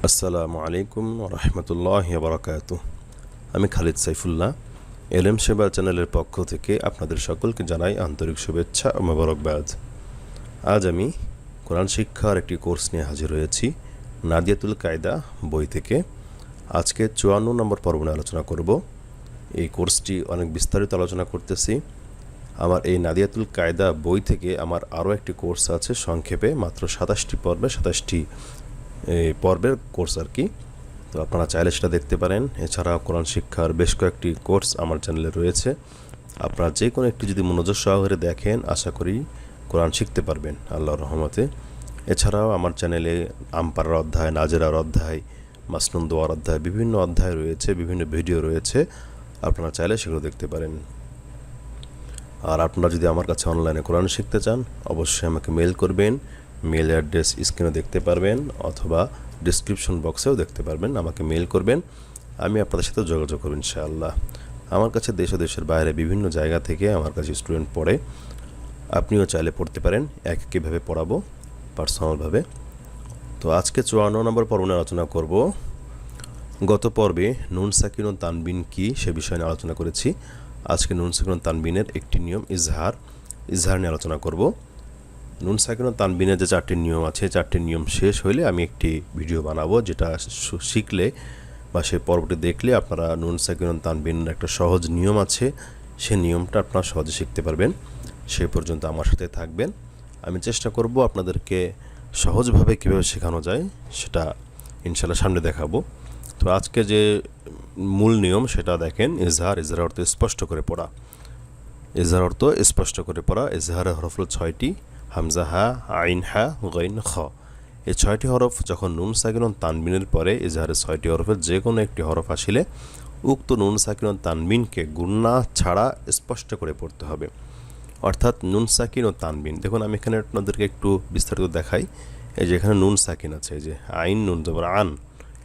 আসসালামু আলাইকুম রহমতুল্লাহি বারাকাতুহ। আমি খালিদ সাইফুল্লাহ, এলএম সেবা চ্যানেলের পক্ষ থেকে আপনাদের সকলকে জানাই আন্তরিক শুভেচ্ছা ও মোবারকবাদ। আজ আমি কোরআন শিক্ষার একটি কোর্স নিয়ে হাজির হয়েছি নাদিয়াতুল কায়দা বই থেকে। আজকে 54 নম্বর পর্ব নিয়ে আলোচনা করব। এই কোর্সটি অনেক বিস্তারিত আলোচনা করতেছি। আমার এই নাদিয়াতুল কায়দা বই থেকে আমার আরও একটি কোর্স আছে, সংক্ষেপে মাত্র 27টি পর্বে, 27টি পর্বের কোর্স আর কি। তো আপনারা চাইলে সেটা দেখতে পারেন। এছাড়া কোরআন শিক্ষার বেশ কয়েকটি কোর্স আমার চ্যানেলে রয়েছে। আপনারা যে কোনো একটি যদি মনোযোগ সহকারে দেখেন, আশা করি কোরআন শিখতে পারবেন আল্লাহর রহমতে। এছাড়াও আমার চ্যানেলে আমপারার অধ্যায়, নাজেরার অধ্যায়, মাসনুন দোয়ার অধ্যায়, বিভিন্ন অধ্যায় রয়েছে, বিভিন্ন ভিডিও রয়েছে। আপনারা চাইলে সেগুলো দেখতে পারেন। আর আপনারা যদি আমার কাছে অনলাইনে কোরআন শিখতে চান, অবশ্যই আমাকে মেল করবেন। মেল অ্যাড্রেস স্ক্রিনে দেখতে পারবেন, অথবা ডিসক্রিপশন বক্সেও দেখতে পারবেন। আমাকে মেল করবেন, আমি আপনাদের সাথে যোগাযোগ করব ইনশাআল্লাহ। আমার কাছে দেশ ও দেশের বাইরে বিভিন্ন জায়গা থেকে আমার কাছে স্টুডেন্ট পড়ে। আপনিও চাইলে পড়তে পারেন। কীভাবে পড়াবো পার্সোনালভাবে। তো আজকে 54 নম্বর পর্ব নিয়ে আলোচনা করব। গত পর্বে নুন সাকিন ও তানবিন কি সে বিষয় নিয়ে আলোচনা করেছি। আজকে নুন সাকিন ও তানবিনের একটি নিয়ম ইজহার নিয়ে আলোচনা করব। নুন সাকিন ও তানবিনের যে 4টি নিয়ম আছে, 4টি নিয়ম শেষ হইলে আমি একটি ভিডিও বানাবো, যেটা শিখলে বা সেই পর্বটি দেখলে আপনারা নুন সাকিন ও তানবিনের একটা সহজ নিয়ম আছে, সেই নিয়মটা আপনারা সহজে শিখতে পারবেন। সেই পর্যন্ত আমার সাথে থাকবেন। আমি চেষ্টা করব আপনাদেরকে সহজভাবে কীভাবে শেখানো যায় সেটা ইনশাআল্লাহ সামনে দেখাবো। তো আজকে যে মূল নিয়ম সেটা দেখেন, ইজহার অর্থ স্পষ্ট করে পড়া। ইজহার অর্থ স্পষ্ট করে পড়া। ইজহারের হরফ হল 6টি: হামজা, হা, আইন, হা, গাইন, খ। এই 6টি হরফ যখন নুন সাকিন ও তানবিনের পরে ইজহারের 6টি হরফের যে কোনো একটি হরফ আসলে উক্ত নুন সাকিন ও তানবিনকে গুন্না ছাড়া স্পষ্ট করে পড়তে হবে। অর্থাৎ নুন সাকিন ও তানবিন, দেখুন আমি এখানে আপনাদেরকে একটু বিস্তারিত দেখাই। এই যে এখানে নুন সাকিন আছে, এই যে আইন নুন জবর আন,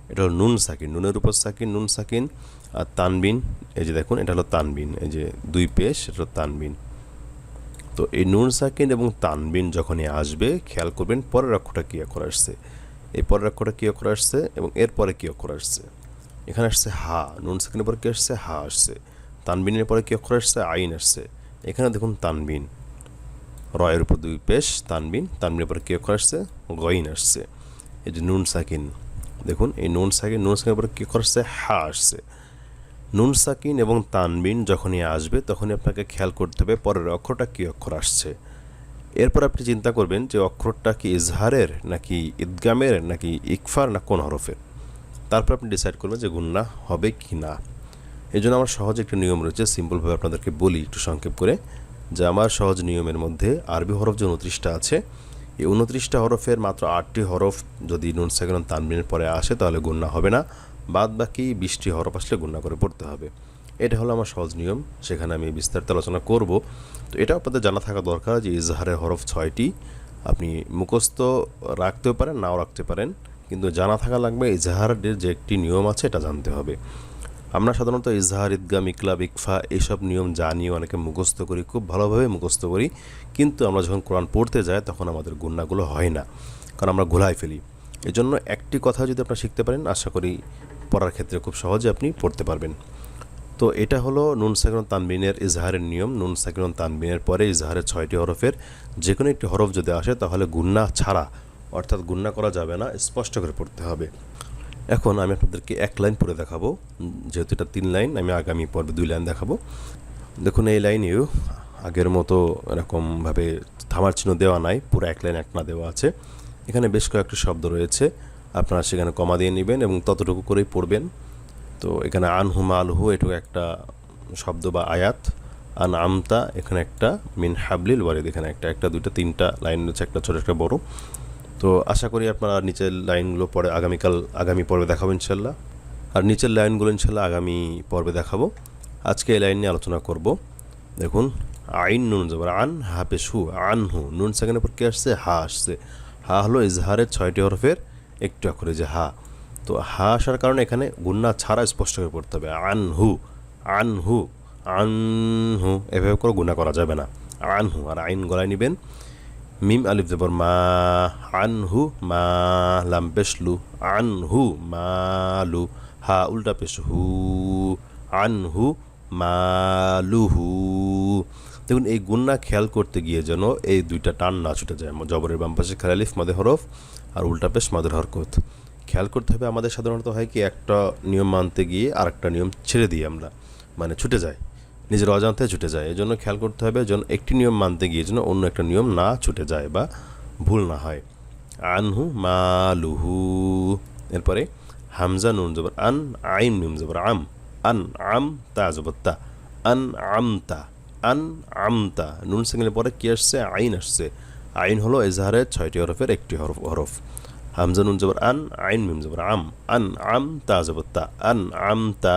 এটা হলো নুন সাকিন, নুনের উপর সাকিন, নুন সাকিন। আর তানবিন, এই যে দেখুন এটা হলো তানবিন, এই যে 2 পেশ, এটা হলো তানবিন। তো এই নুন সাকিন এবং তানবিন যখনই আসবে, খেয়াল করবেন পরের অক্ষরটা কী অক্ষর আসছে, এই পরের অক্ষরটা কী অক্ষর আসছে এবং এরপরে কী অক্ষর আসছে। এখানে আসছে হা, নুন সাকিনের পরে কী আসছে, হা আসছে। তানবিনের পরে কী অক্ষর আসছে, আইন আসছে। এখানে দেখুন তানবিন, রয়ের উপর 2 পেশ, তানবিন, তানবিনের পরে কী অক্ষর আসছে, গইন আসছে। এই যে নুন সাকিন, দেখুন এই নুন সাকিনের পরে কী অক্ষর আসছে, হা আসছে। নুন সাকিন এবং তানবিন যখনই আসবে তখনই আপনাকে খেয়াল করতে হবে পরের অক্ষরটা কী অক্ষর আসছে। এরপর আপনি চিন্তা করবেন যে অক্ষরটা কি ইজহারের নাকি ইদগামের নাকি ইকফার না কোন হরফের। তারপর আপনি ডিসাইড করবেন যে গুন্না হবে কি না। এই জন্য আমার সহজ একটি নিয়ম রয়েছে, সিম্পলভাবে আপনাদেরকে বলি একটু সংক্ষেপ করে, যে আমার সহজ নিয়মের মধ্যে আরবি হরফ যে 29টা আছে, এই 29টা হরফের মাত্র 8টি হরফ যদি নুন সাকিন তানবিনের পরে আসে তাহলে গুন্না হবে না, বাদ বাকি 20টি হরফ আসলে গুন্না করে পড়তে হবে। এটা হলো আমার সহজ নিয়ম, সেখানে আমি বিস্তারিত আলোচনা করব। তো এটা আপনাদের জানা থাকা দরকার যে ইজহারের হরফ 6টি। আপনি মুখস্থ রাখতেও পারেন, নাও রাখতে পারেন, কিন্তু জানা থাকা লাগবে ইজহারের যে একটি নিয়ম আছে এটা জানতে হবে। আমরা সাধারণত ইজহার, ইদগাম, ইকলাব, ইকফা এইসব নিয়ম জানি, অনেকে মুখস্থ করি, খুব ভালোভাবে মুখস্থ করি, কিন্তু আমরা যখন কোরআন পড়তে যাই তখন আমাদের গুন্নাগুলো হয় না, কারণ আমরা ঘোলাই ফেলি। এই জন্য একটি কথা যদি আপনারা শিখতে পারেন, আশা করি পড়ার ক্ষেত্রে খুব সহজে আপনি পড়তে পারবেন। তো এটা হলো নুন সাকিন তানবিনের ইজহারের নিয়ম। নুন সাকিন তানবিনের পরে ইজহারের 6টি হরফের যে কোনো একটি হরফ যদি আসে তাহলে গুন্না ছাড়া, অর্থাৎ গুন্না করা যাবে না, স্পষ্ট করে পড়তে হবে। এখন আমি আপনাদেরকে 1 লাইন পড়ে দেখাবো, যেহেতু এটা 3 লাইন, আমি আগামী পর্বে 2 লাইন দেখাবো। দেখুন এই লাইনেও আগের মতো এরকমভাবে থামার চিহ্ন দেওয়া নাই, পুরো 1 লাইন একনা দেওয়া আছে। এখানে বেশ কয়েকটি শব্দ রয়েছে, আপনারা সেখানে কমা দিয়ে নেবেন এবং ততটুকু করেই পড়বেন। তো এখানে আনহু মালহু এটুকু একটা শব্দ বা আয়াত, আন আমতা এখানে একটা, মিন হাবলিল ওয়ারিদ এখানে একটা, 1 2 3 লাইন রয়েছে, একটা ছোটো একটা বড়। তো আশা করি আপনারা নিচের লাইনগুলো পরে আগামী পর্বে দেখাবো ইনশাল্লাহ, আর নিচের লাইনগুলো ইনশাল্লাহ আগামী পর্বে দেখাবো। আজকে এই লাইন নিয়ে আলোচনা করব। দেখুন আইন নুন জবর আন, হা পেশ হু, আনহু, নুন সেকেন্ডের পর কী আসছে, হা আসছে। হা হলো ইজহারের 6টি হরফের একটু অক্ষরে যে হা। তো হা আসার কারণে এখানে গুন্না ছাড়া স্পষ্ট করে পড়তে হবে। আনহু, আনহু, আনহু, এভাবে করে গুন্না করা যাবে না। আনহু, আর আইন গলায় নেবেন। মিম আলিফ জবর মা, আনহু মা, লাম পেশ লু, আনহু মালু, হা উল্টা পেশ হু, আনহু মালুহু। দেখুন এই গুন্না খেয়াল করতে গিয়ে যেন এই দুইটা টান না ছুটে যায়। জবরের বাম পাশে খালি আলিফ মাদে হরফ আর উল্টা পেশ মাদের হরকত। খেয়াল করতে হবে, আমাদের সাধারণত হয় কি একটা নিয়ম মানতে গিয়ে আরেকটা নিয়ম ছেড়ে দিই আমরা, মানে ছুটে যায়, নিজের অজান্তে ছুটে যায়। এই জন্য খেয়াল করতে হবে যেন একটি নিয়ম মানতে গিয়ে যেন অন্য একটা নিয়ম না ছুটে যায় বা ভুল না হয়। আনহু মালুহু। এরপরে হামজা নুন জবর আন, আইন মিম জবর আম, আন আম তা জবর তা, আন আমতা, আন আমতা। নুন সেকেন্ডের পরে কি আসছে? আইন আসছে। আইন হলো এজাহারের 6টি হরফের একটি হরফ। হামজা নুন জবর আন, আইন মিম জবর আম, আন আম তা জবর তা, আন আমতা।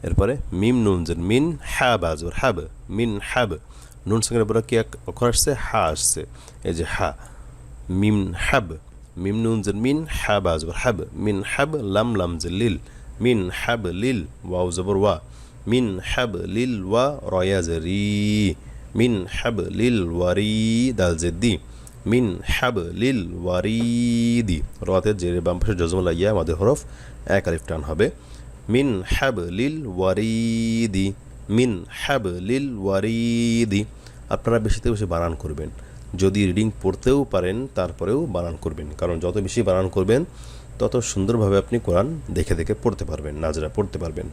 এরপরে মিম নুন জের মিন, হা বা জবর হাব, মিন হাব। নুন সেকেন্ডের পরে কি অক্ষর আসছে? হা আসছে, এই যে হা, মিম হাব। মিম নুন জের মিন, হা বা জবর হাব, মিন হাব। লাম লাম জের লিল, মিন হাব লিল, ওয়াও জবর ওয়া, মিন হাব লিল ওয়া, রয়া জেরি, মিন হাব লিল ওয়ারি, দাল জেদ্দি, মিন হাব লিল ওয়ারিদি। রাতে জেরে বাম পাশে জজমুল্লাহ ইয়া মাদের হরফ, এক আলিফ টান হবে। মিন হাব লিল ওয়ারিদি, মিন হাব লিল ওয়ারিদি। আপনারা বেশিতে বেশি বানান করবেন, যদি রিডিং পড়তেও পারেন তারপরেও বানান করবেন, কারণ যত বেশি বানান করবেন তত সুন্দরভাবে আপনি কোরআন দেখে দেখে পড়তে পারবেন, নাজরা পড়তে পারবেন।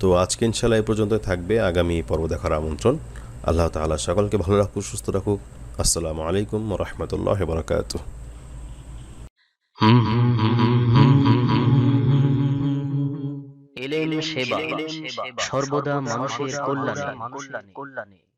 তো আজকে ইনশাআল্লাহ এই পর্যন্ত থাকবে, আগামী পর্ব দেখার আমন্ত্রণ। আল্লাহ তাআলা সকলকে ভালো রাখুক, সুস্থ রাখুক। আসসালামু আলাইকুম ওয়া রাহমাতুল্লাহি ওয়া বারাকাতুহু। এলেম সেবা সর্বদা মানুষের কল্যাণে।